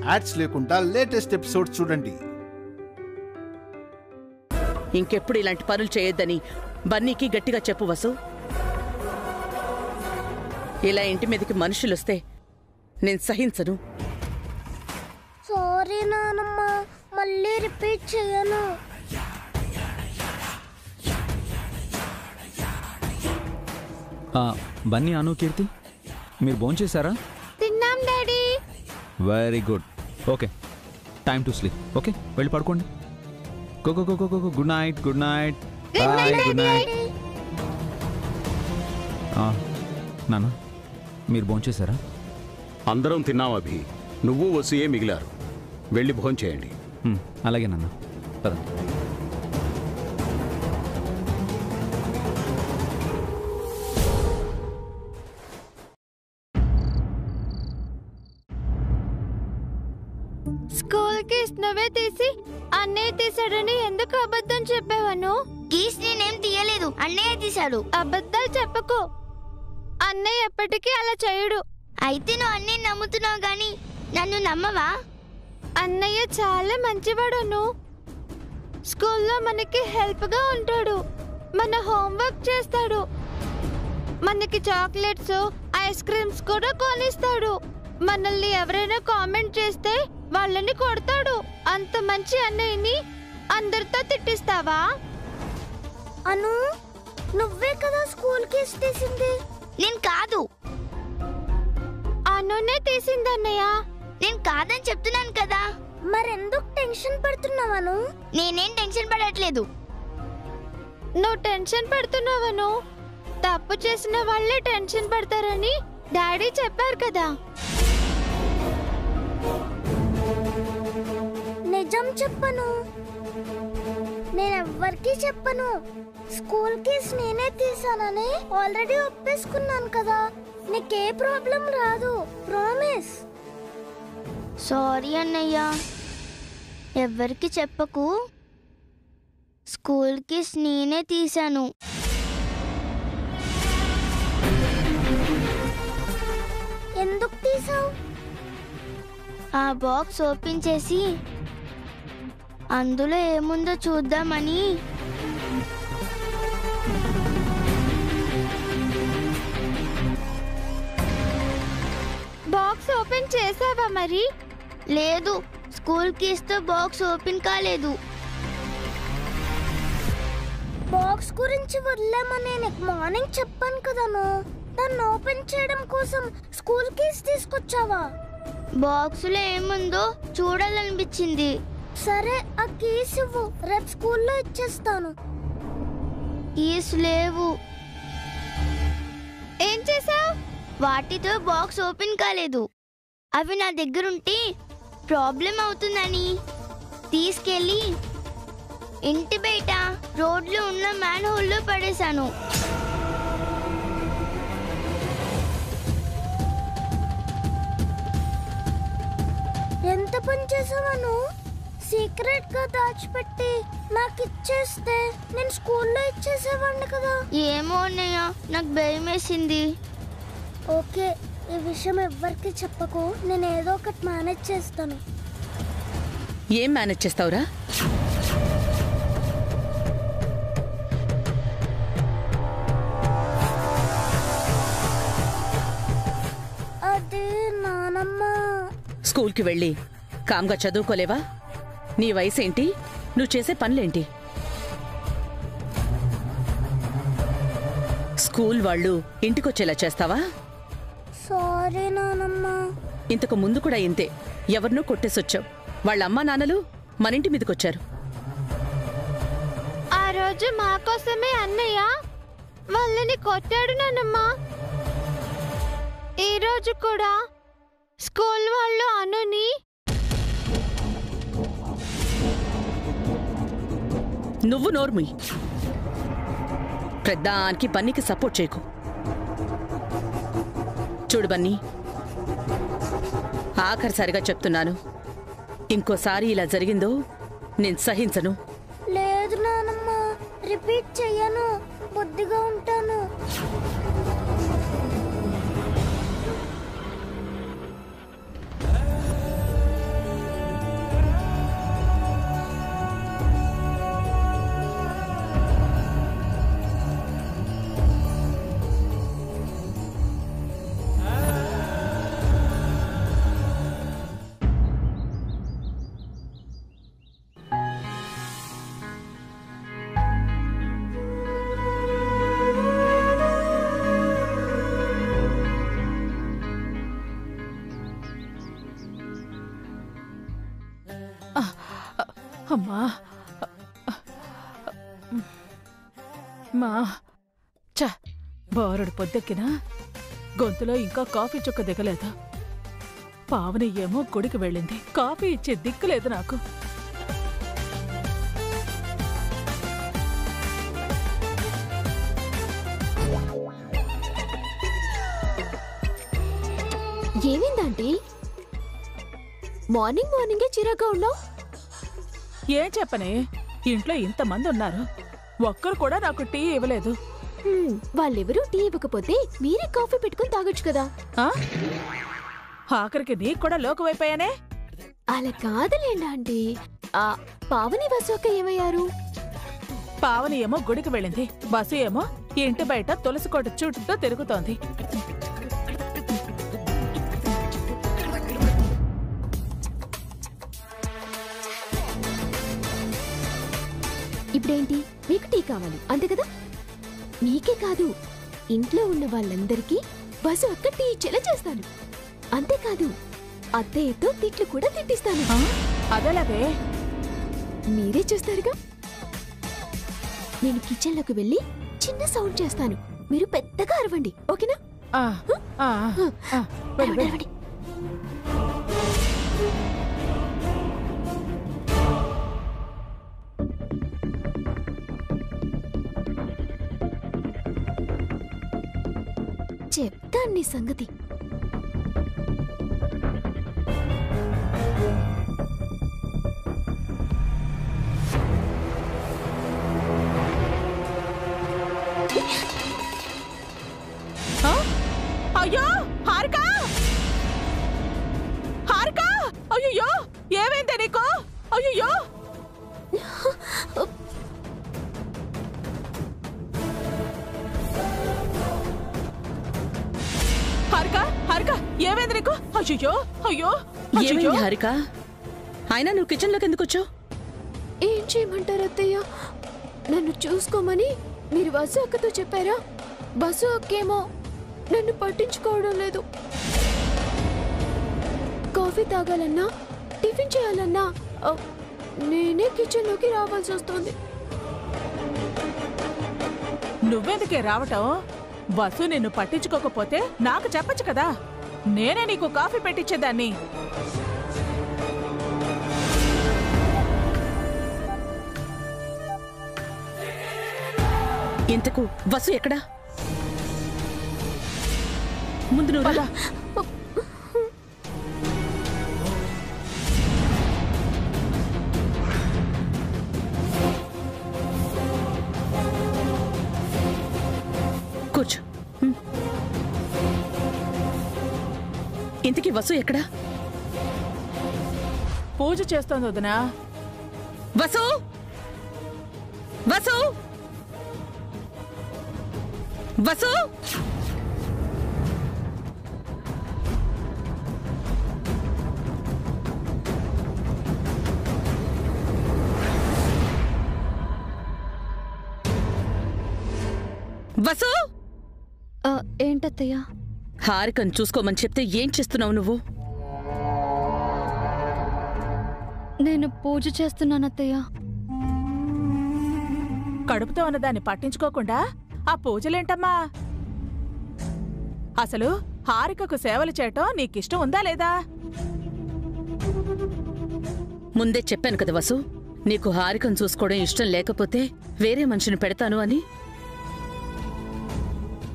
Ads లేకుండా latest episodes చూడండి. ఇంకెప్పుడు ఇలాంటి పనులు చేయొద్దని బన్నీకి గట్టిగా చెప్పు వసు. ఇలా ఇంటి మీదకి మనుషులొస్తే నేను సహించను. సారీ నానమ్మ, మళ్ళీ రిపీట్ చేయను. బన్నీ, అను, కీర్తి మీరు భోంచేశారా? తిన్నాం daddy. Very good. Okay, time to sleep. Okay, వెళ్ళి పడుకోండి. Go go go go go. Good night. Good night. Bye. Good night. నాన్న, మీరు భోంచేశారా? అందరం తిన్నాం అభి. నువ్వు వసుయే మిగిలారు. వెళ్ళి భోంచేయండి. అలాగే నాన్న, పదండి. స్కూల్ కీస్ నువ్వే తీసి అన్నయ్య తీసాడని ఎందుకు అబద్ధం చెప్పావను? కీస్ నేనేం తీయలేదు, అన్నయ్య తీశాడు. అబద్ధాలు చెప్పకు, అన్నయ్య ఎప్పటికీ అలా చేయడు. అయితే నువ్వు అన్నయ్య నమ్ముతున్నావు గాని నన్ను నమ్మవా? అన్నయ్య చాలా మంచివాడును. స్కూల్లో మనకి హెల్ప్ గా ఉంటాడు, మన హోంవర్క్ చేస్తాడు, మనకి చాక్లెట్స్ ఐస్ క్రీమ్స్ కూడా కొనిస్తాడు. మనల్ని ఎవరైనా కామెంట్ చేస్తే వాళ్ళని కొడతాడు. అంత మంచి అన్నయ్యని అందరితో తిట్టిస్తావా? అను, నువ్వే కదా స్కూల్ కేసు తీసింది. నేను కాదు, అనునే తీసింది అన్నయ్య. నేను కాదని చెప్తున్నాను కదా. మరెందుకు టెన్షన్ పడుతున్నావను? నేనేం టెన్షన్ పడట్లేదు. నువ్వు టెన్షన్ పడుతున్నావను. తప్పు చేసిన వాళ్ళే టెన్షన్ పడతారని డాడీ చెప్పారు కదా. నిజం చెప్పను, నేనెవ్వరికీ చెప్పను. స్కూల్ కేస్ నేనే తీసానని ఆల్రెడీ ఒప్పేసుకున్నాను కదా. నీకే ప్రాబ్లం రాదు, ప్రామిస్. సారీ అన్నయ్య, ఎవ్వరికి చెప్పకు. స్కూల్ కేస్ నేనే తీసాను. ఎందుకు తీసావు? ఆ బాక్స్ ఓపెన్ చేసి అందులో ఏముందో చూద్దామని. బాక్స్ ఓపెన్ చేసావా మరి? లేదు, స్కూల్ కీస్తో బాక్స్ ఓపెన్ కాలేదు. బాక్స్ గురించి వదిలేమని నీకు మార్నింగ్ చెప్పాను కదను. దాన్ని ఓపెన్ చేయడం కోసం స్కూల్ కీస్ తీసుకొచ్చావా? బాక్సులో ఏముందో చూడాలనిపించింది. సరే, ఆ కీస్ ఇవ్వు, రేపు స్కూల్లో ఇచ్చేస్తాను. కీస్ లేవు. ఏం చేసావు? వాటితో బాక్స్ ఓపెన్ కాలేదు. అవి నా దగ్గరుంటే ప్రాబ్లం అవుతుందని తీసుకెళ్ళి ఇంటి బయట రోడ్లో ఉన్న మ్యాన్ హోల్లో పడేశాను. ఎంత పని చేసావను? సీక్రెట్ గా దాచిపెట్టి నాకు ఇచ్చేస్తే నేను స్కూల్లో ఇచ్చేసేవాడిని కదా. ఏమో అన్నయ్య, నాకు భయం వేసింది. ఓకే, ఈ విషయం ఎవ్వరికి చెప్పకు. నేను ఏదో ఒకటి మేనేజ్ చేస్తాను. ఏం మేనేజ్ చేస్తావురా? అది నానమ్మ. స్కూల్కి వెళ్ళి కామ్గా చదువుకోలేవా? నీ వయసేంటి? నువ్వు చేసే పనులేంటి? స్కూల్ వాళ్ళు ఇంటికొచ్చేలా చేస్తావా? సారీ నానమ్మ. ఇంతకు ముందు కూడా ఇంతే, ఎవరినో కొట్టేసొచ్చావు. వాళ్ళ అమ్మా నాన్నలు మన ఇంటి మీదకొచ్చారు. ఆ రోజు మా కోసమే అన్నయ్య వాళ్ళని కొట్టాడు నానమ్మ. ఈ రోజు కూడా స్కూల్ వాళ్ళు అనుని నువ్వు నోర్మి. పెద్దానికి బన్నీకి సపోర్ట్ చేయకు. చూడు బన్నీ, ఆఖరిసారిగా చెప్తున్నాను, ఇంకోసారి ఇలా జరిగిందో నేను సహించను. లేదు నానమ్మ, రిపీట్ చెయ్యను, బుద్ధిగా ఉంటాను. అమ్మా మా బోరుడు పొద్దెక్కినా గొంతులో ఇంకా కాఫీ చుక్క దిగలేదు. పావని ఏమో గుడికి వెళ్ళింది. కాఫీ ఇచ్చే దిక్కులేదు నాకు. ఏమైందంటే మార్నింగ్ మార్నింగే చిరాగ్గా ఉన్నావు? ఏం చెప్పనే, ఇంట్లో ఇంతమంది ఉన్నారు, ఒక్కరు కూడా నాకు టీ ఇవ్వలేదు. వాళ్ళెవరూ టీ ఇవ్వకపోతే మీరే కాఫీ పెట్టుకుని తాగొచ్చు కదా. ఆఖరికి నీకు కూడా లోకువైపోయానే. అలా కాదులేండి ఆంటీ. పావని వసోక ఏమయ్యారు? పావని ఏమో గుడికి వెళ్ళింది, బస్సు ఏమో ఇంటి బయట తులసికోట చుట్టూ తిరుగుతోంది. ఇప్పుడేంటి, మీకు టీ కావాలి అంతే కదా? నీకే కాదు, ఇంట్లో ఉన్న వాళ్ళందరికీ బస్సు అక్క టీ ఇచ్చేలా చేస్తాను. అంతేకాదు, అత్తయ్యతో తిట్లు కూడా తిట్టిస్తాను. అదేలాగే మీరే చూస్తారుగా. నేను కిచెన్లోకి వెళ్ళి చిన్న సౌండ్ చేస్తాను, మీరు పెద్దగా అరవండి, ఓకేనా? అరవండి. చెప్తాను నీ సంగతి. అయ్యో హారిక, హారిక, అయ్యో ఏమైందే నీకు? అయ్యో హారిక, హారిక ఏమైంది నీకు? అయ్యో అయ్యో ఏమైంది హారిక? అయినా నువ్వు కిచెన్లోకి ఎందుకు వచ్చావు? ఏం చేయమంటారు అత్తయ్య? నన్ను చూసుకోమని మీరు బస్సు అక్కతో చెప్పారా? బస్సు అక్కేమో నన్ను పట్టించుకోవడం లేదు. కాఫీ తాగాలన్నా టిఫిన్ చేయాలన్నా నేనే కిచెన్లోకి రావాల్సి వస్తుంది. నువ్వెందుకే రావటం? బస్సు నిన్ను పట్టించుకోకపోతే నాకు చెప్పచ్చు కదా, నేనే నీకు కాఫీ పెట్టించేదాన్ని. ఇంతకు బస్సు ఎక్కడా? ముందు నువ్వు రా. కూర్చో. ఇంతకీ వసు ఎక్కడా? పూజ చేస్తోంది వదినా. వసు, వసు, వసు. వసు, ఏంటత్తయ్య? హారికను చూసుకోమని చెప్తే ఏం చేస్తున్నావు నువ్వు? నేను పూజ చేస్తున్నానత్తయ్య. కడుపుతో ఉన్నదాన్ని పట్టించుకోకుండా ఆ పూజలేంటమ్మా? అసలు హారికకు సేవలు చేయటం నీకిష్టం ఉందా లేదా? ముందే చెప్పాను కదా వసు, నీకు హారికను చూసుకోవడం ఇష్టం లేకపోతే వేరే మనిషిని పెడతాను అని.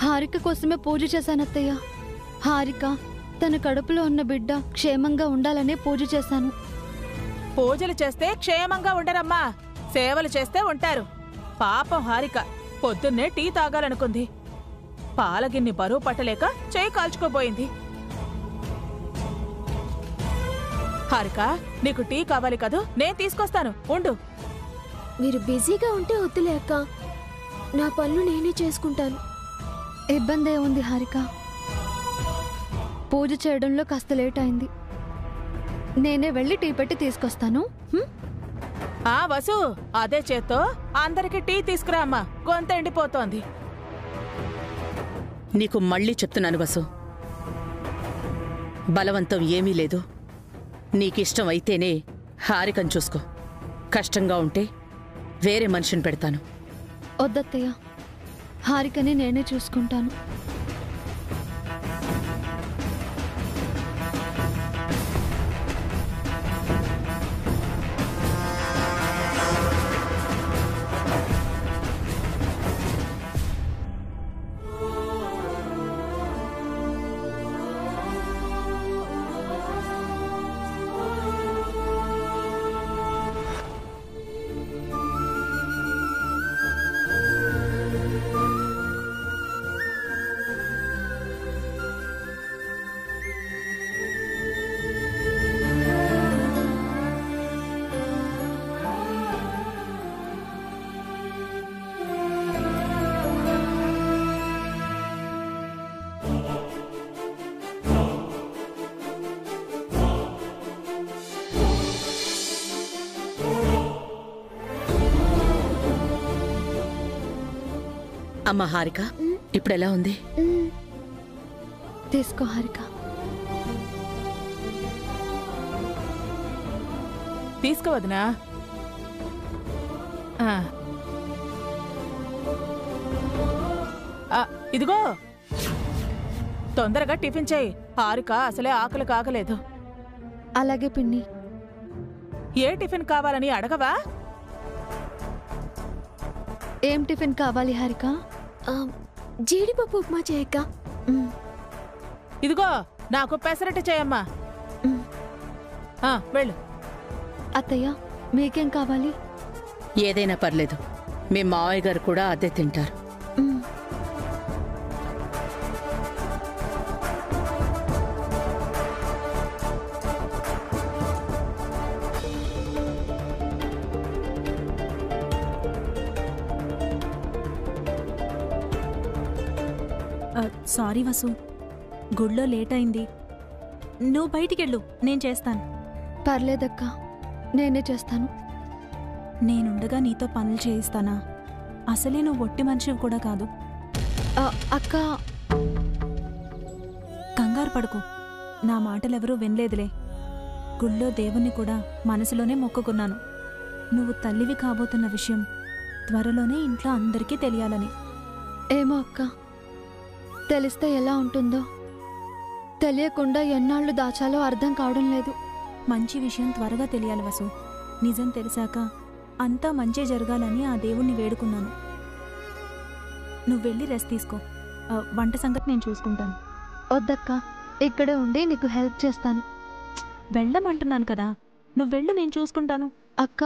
హారిక కోసమే పూజ చేశానత్తయ్య. హారిక తన కడుపులో ఉన్న బిడ్డ క్షేమంగా ఉండాలనే పూజ చేశాను. పూజలు చేస్తే క్షేమంగా ఉండరమ్మా, సేవలు చేస్తే ఉంటారు. పాపం హారిక పొద్దున్నే టీ తాగాలనుకుంది, పాలగిన్ని బరువు పట్టలేక చేయి కాల్చుకోబోయింది. హారిక, నీకు టీ కావాలి కదూ, నేను తీసుకొస్తాను, ఉండు. మీరు బిజీగా ఉంటే వద్దులే అక్క, నా పనులు నేనే చేసుకుంటాను. ఇబ్బందే ఉంది హారిక, పూజ చేయడంలో కాస్త లేట్ అయింది. నేనే వెళ్ళి టీ పెట్టి తీసుకొస్తాను. ఆ వసు, అదే చేత్తో అందరికి టీ తీసుకురా అమ్మా, గొంత ఎండిపోతోంది. నీకు మళ్ళీ చెప్తున్నాను వసు, బలవంతం ఏమీ లేదు. నీకిష్టం అయితేనే హారికను చూసుకో. కష్టంగా ఉంటే వేరే మనిషిని పెడతాను. వద్దత్తయ్య, హారికని నేనే చూసుకుంటాను. అమ్మ హారిక, ఇప్పుడెలా ఉంది? తీసుకో హారిక. తీసుకోవద్దునా? ఇదిగో తొందరగా టిఫిన్ చేయి. హారిక అసలే ఆకలి కాకలేదు. అలాగే పిన్ని. ఏ టిఫిన్ కావాలని అడగవా? ఏం టిఫిన్ కావాలి హారిక? జీడిపప్పు ఉప్మా చేయక్క. ఇదిగో నాకు పెసరట్టు చేయమ్మా. వెళ్ళు. అత్తయ్య మీకేం కావాలి? ఏదైనా పర్లేదు, మీ మావయ్య గారు కూడా అదే తింటారు. సారీ వసు, గుళ్ళో లేట్ అయింది. నువ్వు బయటికెళ్ళు, నేను చేస్తాను. పర్లేదక్క, నేనే చేస్తాను. నేనుండగా నీతో పనులు చేయిస్తానా? అసలే నువ్వు ఒట్టి మనిషివి కూడా కాదు. అక్క, కంగారు పడుకు, నా మాటలెవరూ వినలేదులే. గుళ్ళో దేవుణ్ణి కూడా మనసులోనే మొక్కుకున్నాను. నువ్వు తల్లివి కాబోతున్న విషయం త్వరలోనే ఇంట్లో అందరికీ తెలియాలని. ఏమో అక్క, తెలిస్తే ఎలా ఉంటుందో. తెలియకుండా ఎన్నాళ్ళు దాచాలో అర్థం కావడం లేదు. మంచి విషయం త్వరగా తెలియాలి వసు. నిజం తెలిసాక అంతా మంచి జరగాలని ఆ దేవుణ్ణి వేడుకున్నాను. నువ్వు వెళ్ళి రెస్ట్ తీసుకో. వంట సంగతి నేను చూసుకుంటాను. వద్దక్క, ఇక్కడే ఉండి నీకు హెల్ప్ చేస్తాను. వెళ్ళమంటున్నాను కదా, నువ్వు వెళ్ళు, నేను చూసుకుంటాను. అక్క,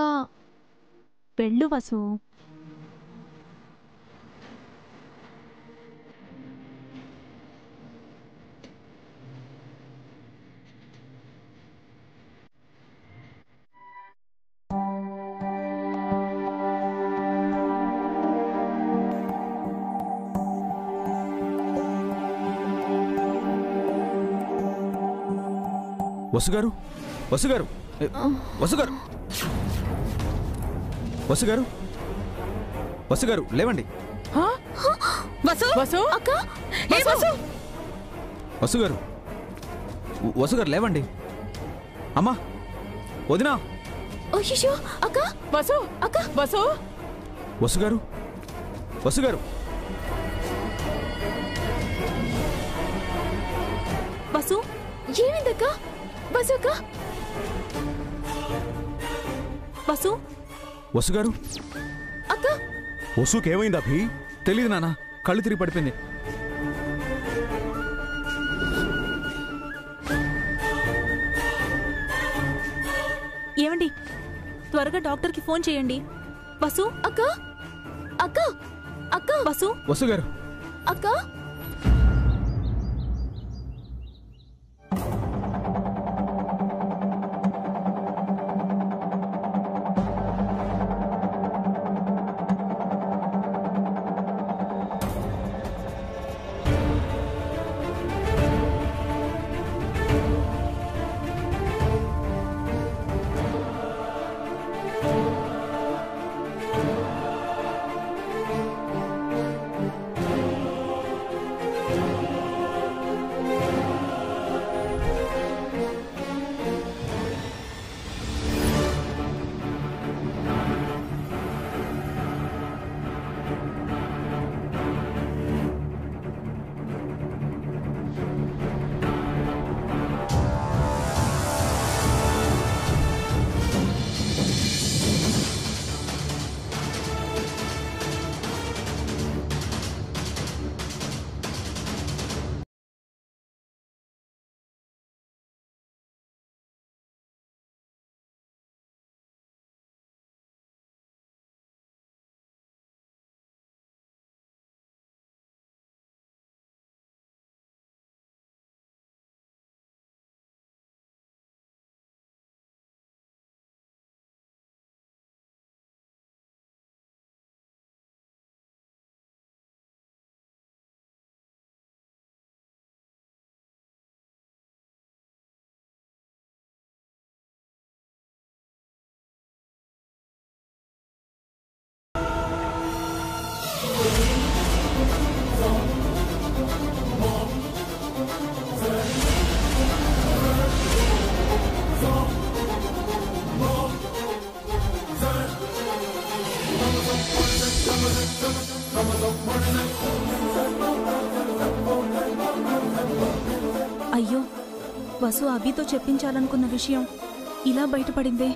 వెళ్ళు వసు. వసుగారు, వసుగారు, వసుగారు, వసుగారు, వసుగారు, లేవండి. వసుగారు, వసుగారు, లేవండి. అమ్మా, వదినా. అక్క, వసు, అక్క, వసు, వసుగారు, వసుగారు. వసు, ఏమైందక్క? వసు అక్క, వసు, వసుగారు. అక్క, వసుకేమైంది అభి? తెలీదు నాన్న, కళ్ళు తిరిగి పడిపోయింది. ఏమండి, త్వరగా డాక్టర్కి ఫోన్ చేయండి. వసు, అక్క, అక్క, అక్క, వసు, వసుగారు. అక్క. వసు అభితో చెప్పించాలనుకున్న విషయం ఇలా బయటపడిందే.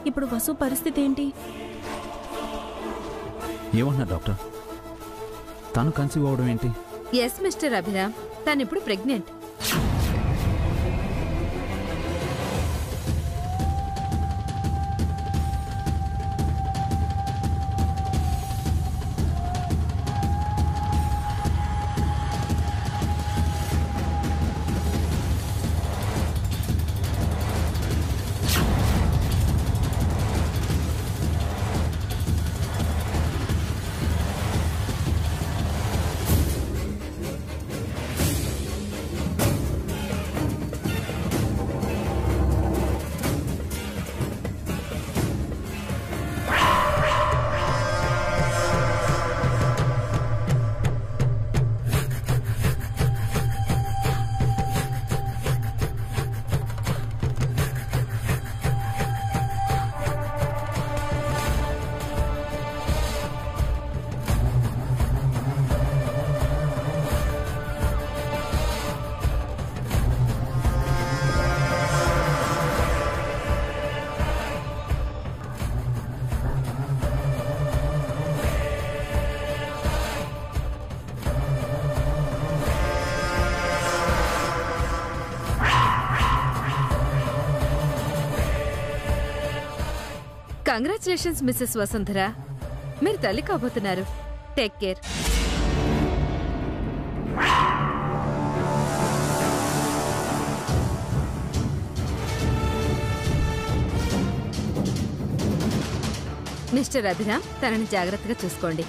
ఇప్పుడు వసు పరిస్థితి ఏంటి? ఏమన్నా డాక్టర్, తను కన్సీవ్ అవడం ఏంటి? ఎస్ మిస్టర్ అభిరామ్, తనిప్పుడు ప్రెగ్నెంట్. కంగ్రాచులేషన్స్ మిస్సెస్ వసుంధర, మీరు తల్లి కాబోతున్నారు. Take care. మిస్టర్ అభిరామ్, తనని జాగ్రత్తగా చూసుకోండి.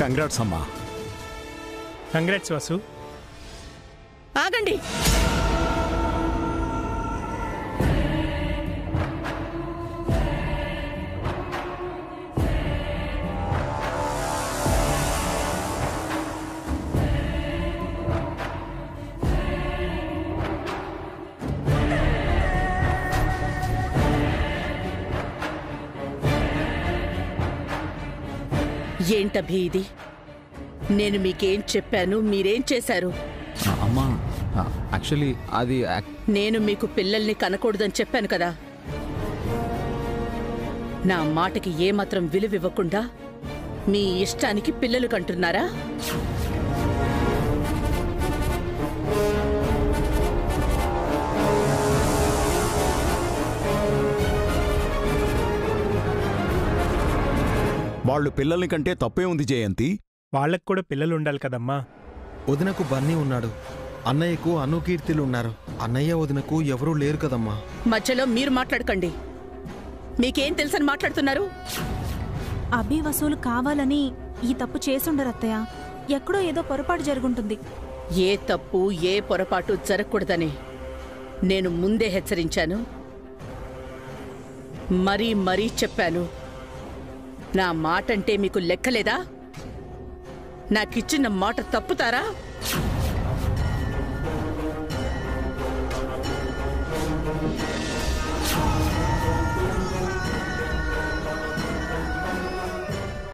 కంగ్రాట్స్ అమ్మా. కంగ్రాట్స్ వాసు. ఆగండి. ఏంటభి ఇది? నేను మీకేం చెప్పాను, మీరేం చేశారు? అమ్మా, యాక్చువల్లీ అది నేను మీకు పిల్లల్ని కనకూడదని చెప్పాను కదా. నా మాటకి ఏమాత్రం విలువివ్వకుండా మీ ఇష్టానికి పిల్లలు కంటున్నారా? వాళ్ళు పిల్లల్ని కంటే తప్పే ఉంది జయంతి. వాళ్ళకు కూడా పిల్లలు ఉండాలి కదమ్మా. వదినకు బన్నీ ఉన్నాడు, అన్నయ్యకు అనుకీర్తిలు ఉన్నారు. అన్నయ్య వదినకు ఎవరూ లేరు కదమ్మా. మధ్యలో మీరు మాట్లాడకండి. మీకేం తెలుసని మాట్లాడుతున్నారు? అభి వసూలు కావాలని ఈ తప్పు చేసుండరు అత్తయ్య. ఎక్కడో ఏదో పొరపాటు జరుగుంటుంది. ఏ తప్పు ఏ పొరపాటు జరగకూడదని నేను ముందే హెచ్చరించాను, మరీ మరీ చెప్పాను. నా మాట అంటే మీకు లెక్కలేదా? నాకిచ్చిన మాట తప్పుతారా?